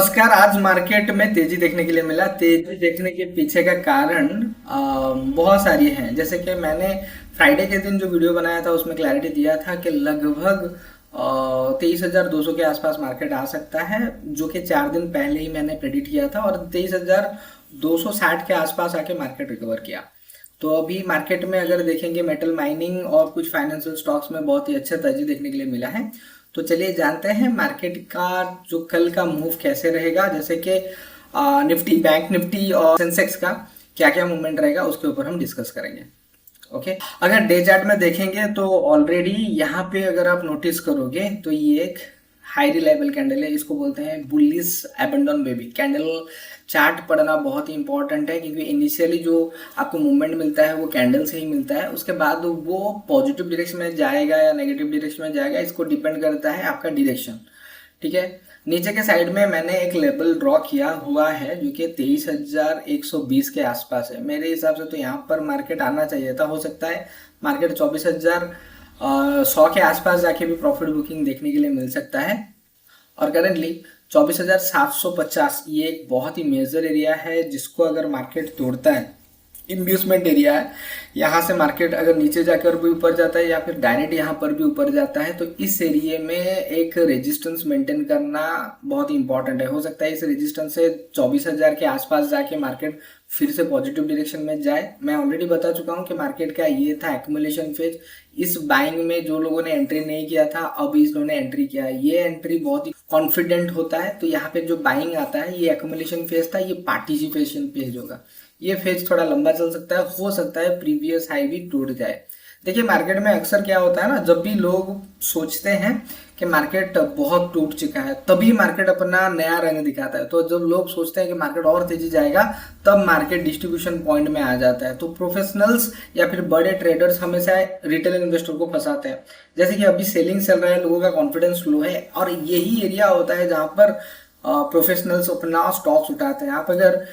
नमस्कार। आज मार्केट में तेजी देखने के लिए मिला। तेजी देखने के पीछे का कारण बहुत सारी हैं। जैसे कि मैंने फ्राइडे के दिन जो वीडियो बनाया था उसमें क्लैरिटी दिया था कि लगभग 23,200 के आसपास मार्केट आ सकता है, जो कि 4 दिन पहले ही मैंने प्रेडिक्ट किया था और 23,260 के आसपास आके मार्केट रिकवर किया। तो अभी मार्केट में अगर देखेंगे मेटल माइनिंग और कुछ फाइनेंशियल स्टॉक्स में बहुत ही अच्छा तेजी देखने के लिए मिला है। तो चलिए जानते हैं मार्केट का जो कल का मूव कैसे रहेगा। जैसे कि निफ्टी, बैंक निफ्टी और सेंसेक्स का क्या क्या मूवमेंट रहेगा उसके ऊपर हम डिस्कस करेंगे। ओके, अगर डे चार्ट में देखेंगे तो ऑलरेडी यहाँ पे अगर आप नोटिस करोगे तो ये एक हाई रिलायबल कैंडल है। इसको बोलते हैं bullish abandon baby candle. Chart पढ़ना बहुत ही इंपॉर्टेंट है क्योंकि इनिशियली जो आपको मूवमेंट मिलता है वो कैंडल से ही मिलता है। उसके बाद वो पॉजिटिव डायरेक्शन में जाएगा या नेगेटिव डायरेक्शन में जाएगा, इसको डिपेंड करता है आपका डायरेक्शन। ठीक है, नीचे के साइड में मैंने एक लेवल ड्रॉ किया हुआ है जो कि 23,120 के आसपास है। मेरे हिसाब से तो यहाँ पर मार्केट आना चाहिए था। हो सकता है मार्केट 24,100 के आसपास जाके भी प्रॉफिट बुकिंग देखने के लिए मिल सकता है। और करेंटली 24,750 ये एक बहुत ही मेजर एरिया है जिसको अगर मार्केट तोड़ता है, इम्ब्यूसमेंट एरिया है। यहाँ से मार्केट अगर नीचे जाकर भी ऊपर जाता है या फिर डायरेक्ट यहाँ पर भी ऊपर जाता है तो इस एरिया में एक रेजिस्टेंस मेंटेन करना बहुत ही इंपॉर्टेंट है। हो सकता है इस रेजिस्टेंस से 24,000 के आसपास जाके मार्केट फिर से पॉजिटिव डायरेक्शन में जाए। मैं ऑलरेडी बता चुका हूँ कि मार्केट का ये था एक्यूमुलेशन फेज। इस बाइंग में जो लोगों ने एंट्री नहीं किया था अब इन्होंने एंट्री किया है। ये एंट्री बहुत ही कॉन्फिडेंट होता है। तो यहाँ पे जो बाइंग आता है ये एक्यूमुलेशन फेज था, ये पार्टिसिपेशन फेज होगा। ये फेज थोड़ा लंबा चल सकता है, हो सकता है प्रीवियस हाई भी टूट जाए। देखिए मार्केट में अक्सर क्या होता है ना, जब भी लोग सोचते हैं कि मार्केट बहुत टूट चुका है तभी मार्केट अपना नया रंग दिखाता है। तो जब लोग सोचते हैं कि मार्केट और तेजी जाएगा तब मार्केट डिस्ट्रीब्यूशन पॉइंट में आ जाता है। तो प्रोफेशनल्स या फिर बड़े ट्रेडर्स हमेशा रिटेल इन्वेस्टर को फंसाते हैं। जैसे कि अभी सेलिंग चल रहा है, लोगों का कॉन्फिडेंस लो है और यही एरिया होता है जहां पर प्रोफेशनल्स अपना स्टॉक्स उठाते हैं। आप अगर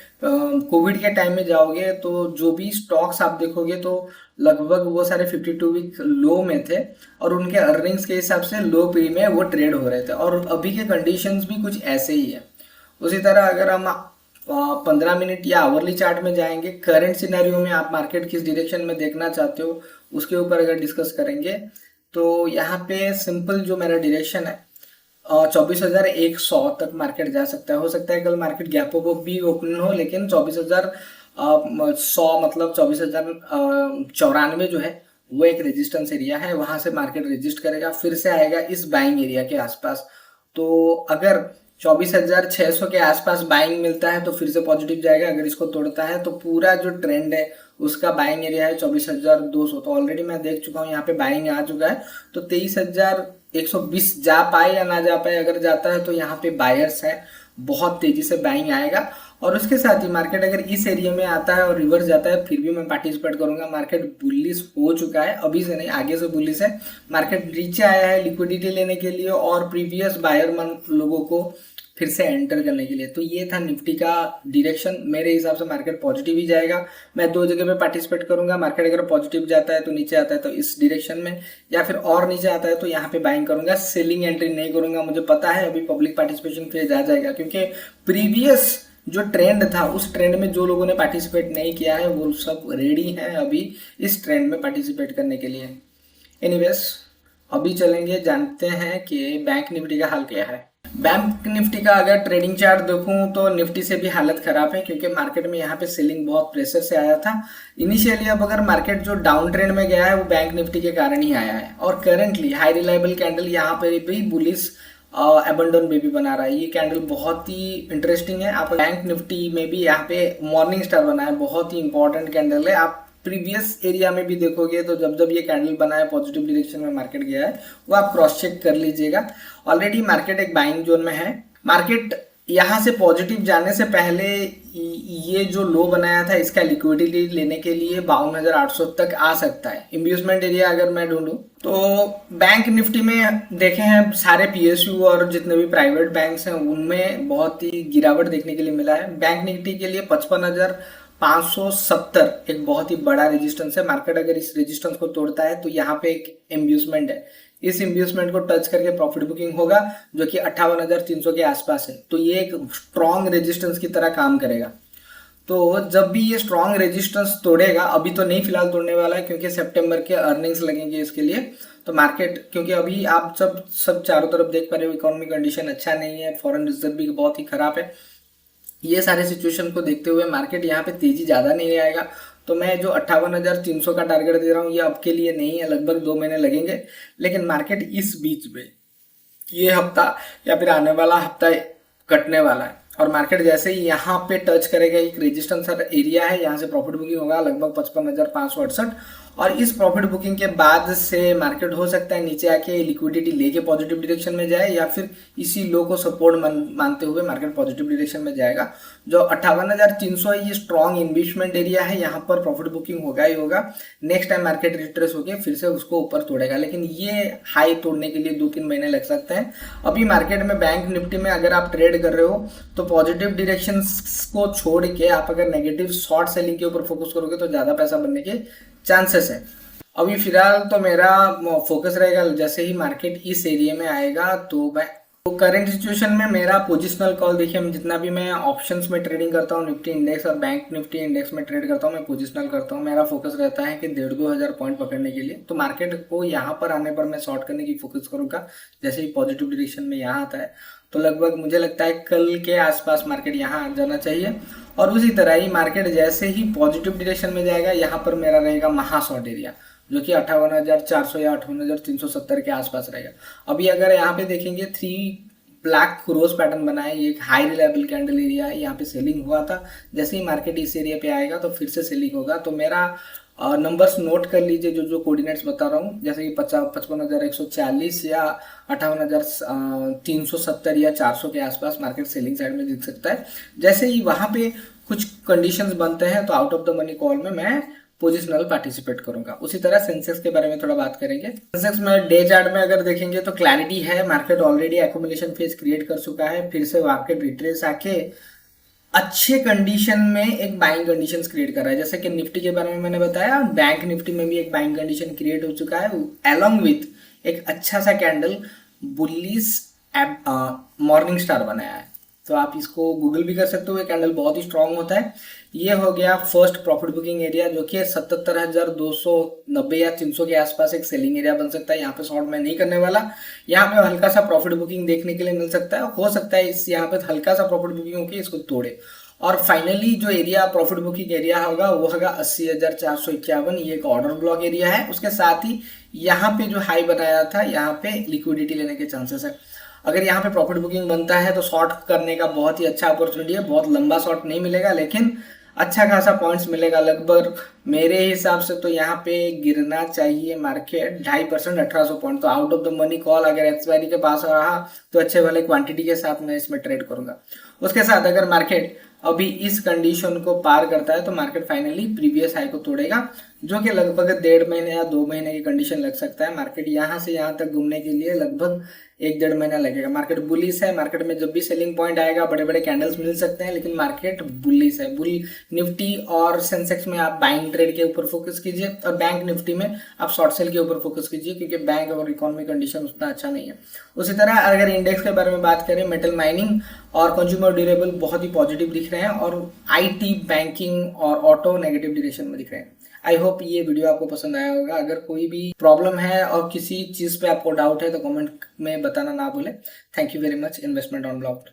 कोविड के टाइम में जाओगे तो जो भी स्टॉक्स आप देखोगे तो लगभग वो सारे 52 वीक लो में थे और उनके अर्निंग्स के हिसाब से लो पी में वो ट्रेड हो रहे थे और अभी के कंडीशंस भी कुछ ऐसे ही है। उसी तरह अगर हम 15 मिनट या आवरली चार्ट में जाएंगे, करंट सिनेरियो में आप मार्केट किस डायरेक्शन में देखना चाहते हो उसके ऊपर अगर डिस्कस करेंगे तो यहाँ पे सिंपल जो मेरा डायरेक्शन है 24,100 तक मार्केट जा सकता है। हो सकता है कल मार्केट गैप अप भी ओपन हो, लेकिन 24,100 मतलब 24,094 जो है वो एक रेजिस्टेंस एरिया है। वहां से मार्केट रेजिस्ट करेगा, फिर से आएगा इस बाइंग एरिया के आसपास। तो अगर 24,600 के आसपास बाइंग मिलता है तो फिर से पॉजिटिव जाएगा। अगर इसको तोड़ता है तो पूरा जो ट्रेंड है उसका बाइंग एरिया है 24,200। तो ऑलरेडी मैं देख चुका हूँ यहाँ पे बाइंग आ चुका है। तो 23,120 जा पाए या ना जा पाए, अगर जाता है तो यहाँ पे बायर्स है, बहुत तेजी से बाइंग आएगा। और उसके साथ ही मार्केट अगर इस एरिया में आता है और रिवर्स जाता है फिर भी मैं पार्टिसिपेट करूंगा। मार्केट बुलिश हो चुका है, अभी से नहीं आगे से बुलिश है। मार्केट नीचे आया है लिक्विडिटी लेने के लिए और प्रीवियस बायर मन लोगों को फिर से एंटर करने के लिए। तो ये था निफ्टी का डायरेक्शन। मेरे हिसाब से मार्केट पॉजिटिव ही जाएगा। मैं दो जगह पे पार्टिसिपेट करूंगा। मार्केट अगर पॉजिटिव जाता है तो नीचे आता है तो इस डायरेक्शन में, या फिर और नीचे आता है तो यहाँ पे बाइंग करूंगा। सेलिंग एंट्री नहीं करूंगा। मुझे पता है अभी पब्लिक पार्टिसिपेशन फेज आ जाएगा क्योंकि प्रीवियस जो ट्रेंड था उस ट्रेंड में जो लोगों ने पार्टिसिपेट नहीं किया है वो सब रेडी हैं अभी इस ट्रेंड में पार्टिसिपेट करने के लिए। एनीवेज अभी चलेंगे, जानते हैं कि बैंक निफ्टी का हाल क्या है। बैंक निफ्टी का अगर ट्रेडिंग चार्ट देखूं तो निफ्टी से भी हालत खराब है क्योंकि मार्केट में यहाँ पे सेलिंग बहुत प्रेशर से आया था इनिशियली। अब अगर मार्केट जो डाउन ट्रेंड में गया है वो बैंक निफ्टी के कारण ही आया है। और करेंटली हाई रिलायबल कैंडल यहाँ पे भी बुलिश एबंडन बेबी बना रहा है। ये कैंडल बहुत ही इंटरेस्टिंग है। आप बैंक निफ्टी में भी यहाँ पे मॉर्निंग स्टार बना है, बहुत ही इंपॉर्टेंट कैंडल है। आप प्रीवियस एरिया में भी देखोगे तो जब जब ये कैंडल बना है पॉजिटिव डायरेक्शन में मार्केट गया है वो आप क्रॉस चेक कर लीजिएगा। ऑलरेडी मार्केट एक बाइंग जोन में है। मार्केट यहाँ से पॉजिटिव जाने से पहले ये जो लो बनाया था इसका लिक्विडिटी लेने के लिए 52,800 तक आ सकता है। इम्ब्यूसमेंट एरिया अगर मैं ढूंढूं तो बैंक निफ्टी में देखे हैं सारे पीएसयू और जितने भी प्राइवेट बैंक्स हैं उनमें बहुत ही गिरावट देखने के लिए मिला है। बैंक निफ्टी के लिए 55,570 एक बहुत ही बड़ा रेजिस्टेंस है। मार्केट अगर इस रेजिस्टेंस को तोड़ता है तो यहाँ पे एक इम्ब्यूसमेंट है। इस इन्वेस्टमेंट को टच करके प्रॉफिट बुकिंग होगा जो कि 58,300 के आसपास है। तो ये एक स्ट्रॉन्ग रेजिस्टेंस की तरह काम करेगा। तो जब भी ये स्ट्रॉन्ग रेजिस्टेंस तोड़ेगा, अभी तो नहीं फिलहाल तोड़ने वाला है क्योंकि सितंबर के अर्निंग्स लगेंगे इसके लिए। तो मार्केट, क्योंकि अभी आप सब चारों तरफ देख पा रहे हो, इकोनॉमिक कंडीशन अच्छा नहीं है, फॉरेन रिजर्व भी बहुत ही खराब है। ये सारे सिचुएशन को देखते हुए मार्केट यहाँ पे तेजी ज़्यादा नहीं आएगा। तो मैं जो 58,300 का टारगेट दे रहा हूँ ये अब के लिए नहीं है, लगभग 2 महीने लगेंगे। लेकिन मार्केट इस बीच में ये हफ्ता या फिर आने वाला हफ्ता कटने वाला है और मार्केट जैसे ही यहाँ पे टच करेगा, एक रेजिस्टेंस एरिया है, यहाँ से प्रॉफिट बुकिंग होगा लगभग 55,568 और इस प्रॉफिट बुकिंग के बाद से मार्केट हो सकता है नीचे आके लिक्विडिटी लेके पॉजिटिव डायरेक्शन में जाए या फिर इसी लो को सपोर्ट मानते हुए मार्केट पॉजिटिव डायरेक्शन में जाएगा। जो 58,300 है ये स्ट्रॉन्ग इन्वेस्टमेंट एरिया है, यहाँ पर प्रॉफिट बुकिंग होगा ही होगा। नेक्स्ट टाइम मार्केट रिट्रेस होकर फिर से उसको ऊपर तोड़ेगा, लेकिन ये हाई तोड़ने के लिए 2-3 महीने लग सकते हैं। अभी मार्केट में बैंक निफ्टी में अगर आप ट्रेड कर रहे हो तो पॉजिटिव डायरेक्शन को छोड़ के आप अगर नेगेटिव शॉर्ट सेलिंग के ऊपर फोकस करोगे तो ज़्यादा पैसा बनने के चांसेस है। अभी फिलहाल तो मेरा फोकस रहेगा जैसे ही मार्केट इस एरिया में आएगा तो मैं करंट सिचुएशन में मेरा पोजिशनल कॉल देखिए, जितना भी मैं ऑप्शंस में ट्रेडिंग करता हूँ निफ्टी इंडेक्स और बैंक निफ्टी इंडेक्स में ट्रेड करता हूँ, मैं पोजिशनल करता हूँ। मेरा फोकस रहता है कि 1,500-2,000 पॉइंट पकड़ने के लिए। तो मार्केट को यहाँ पर आने पर मैं शॉर्ट करने की फोकस करूँगा। जैसे ही पॉजिटिव डायरेक्शन में यहाँ आता है तो लगभग मुझे लगता है कल के आसपास मार्केट यहाँ आ जाना चाहिए और उसी तरह ही मार्केट जैसे ही पॉजिटिव डायरेक्शन में जाएगा यहाँ पर मेरा रहेगा महा शॉर्ट एरिया जो कि 58,400 या 58,370 के आसपास रहेगा। अभी अगर यहाँ पे देखेंगे 3 ब्लैक क्रोस पैटर्न बना है, ये एक हाई रिलायबल कैंडल एरिया है, यहाँ पे सेलिंग हुआ था। जैसे ही मार्केट इस एरिया पे आएगा तो फिर से सेलिंग होगा। तो मेरा नंबर्स नोट कर लीजिए जो कोऑर्डिनेट्स बता रहा हूँ, जैसे कि 55,140 या 58,370 या 400 के आसपास मार्केट सेलिंग साइड में दिख सकता है। जैसे ही वहाँ पे कुछ कंडीशंस बनते हैं तो out of the money call में मैं पोजिशनल पार्टिसिपेट करूंगा। उसी तरह सेंसेक्स के बारे में थोड़ा बात करेंगे। सेंसेक्स में डे चार्ट में अगर देखेंगे तो क्लैरिटी है, market already accumulation phase create कर चुका है, फिर से मार्केट रिट्रेस आके अच्छे कंडीशन में एक बाइंग कंडीशंस क्रिएट कर रहा है। जैसे कि निफ्टी के बारे में मैंने बताया, बैंक निफ्टी में भी एक बाइंग कंडीशन क्रिएट हो चुका है अलोंग विथ एक अच्छा सा कैंडल बुलिश मॉर्निंग स्टार बनाया है। तो आप इसको गूगल भी कर सकते हो, ये कैंडल बहुत ही स्ट्रांग होता है। ये हो गया फर्स्ट प्रॉफिट बुकिंग एरिया जो कि 77,290 या 300 के आसपास एक सेलिंग एरिया बन सकता है। यहाँ पे शॉर्ट मैं नहीं करने वाला, यहाँ पे हल्का सा प्रॉफिट बुकिंग देखने के लिए मिल सकता है। हो सकता है इस यहाँ पे हल्का सा प्रॉफिट बुकिंग होकर इसको तोड़े और फाइनली जो एरिया प्रॉफिट बुकिंग एरिया होगा वो होगा 80,451। ये एक ऑर्डर ब्लॉक एरिया है। उसके साथ ही यहाँ पे जो हाई बनाया था यहाँ पे लिक्विडिटी लेने के चांसेस है। अगर यहाँ पे प्रॉफिट बुकिंग बनता है तो शॉर्ट करने का बहुत ही अच्छा अपॉर्चुनिटी है। बहुत लंबा शॉर्ट नहीं मिलेगा लेकिन अच्छा खासा पॉइंट्स मिलेगा। लगभग मेरे हिसाब से तो यहाँ पे गिरना चाहिए मार्केट 2.5% 1,800 पॉइंट। तो out of the money call अगर एक्सपायरी के पास रहा तो अच्छे वाले क्वांटिटी के साथ मैं इसमें ट्रेड करूंगा। उसके साथ अगर मार्केट अभी इस कंडीशन को पार करता है तो मार्केट फाइनली प्रीवियस हाई को तोड़ेगा जो कि लगभग 1.5 महीने या 2 महीने की कंडीशन लग सकता है। मार्केट यहाँ से यहाँ तक घूमने के लिए लगभग 1-1.5 महीना लगेगा। मार्केट बुलिश है, मार्केट में जब भी सेलिंग पॉइंट आएगा बड़े बड़े कैंडल्स मिल सकते हैं, लेकिन मार्केट बुलिश है। बुल निफ्टी और सेंसेक्स में आप बाइंग ट्रेड के ऊपर फोकस कीजिए और बैंक निफ्टी में आप शॉर्ट सेल के ऊपर फोकस कीजिए क्योंकि बैंक और इकोनॉमिक कंडीशन उतना अच्छा नहीं है। उसी तरह अगर इंडेक्स के बारे में बात करें, मेटल माइनिंग और कंज्यूमर ड्यूरेबल बहुत ही पॉजिटिव दिख रहे हैं और आईटी, बैंकिंग और ऑटो नेगेटिव डायरेक्शन में दिख रहे हैं। आई होप ये वीडियो आपको पसंद आया होगा। अगर कोई भी प्रॉब्लम है और किसी चीज़ पे आपको डाउट है तो कमेंट में बताना ना भूलें। Thank you very much. Investment on block.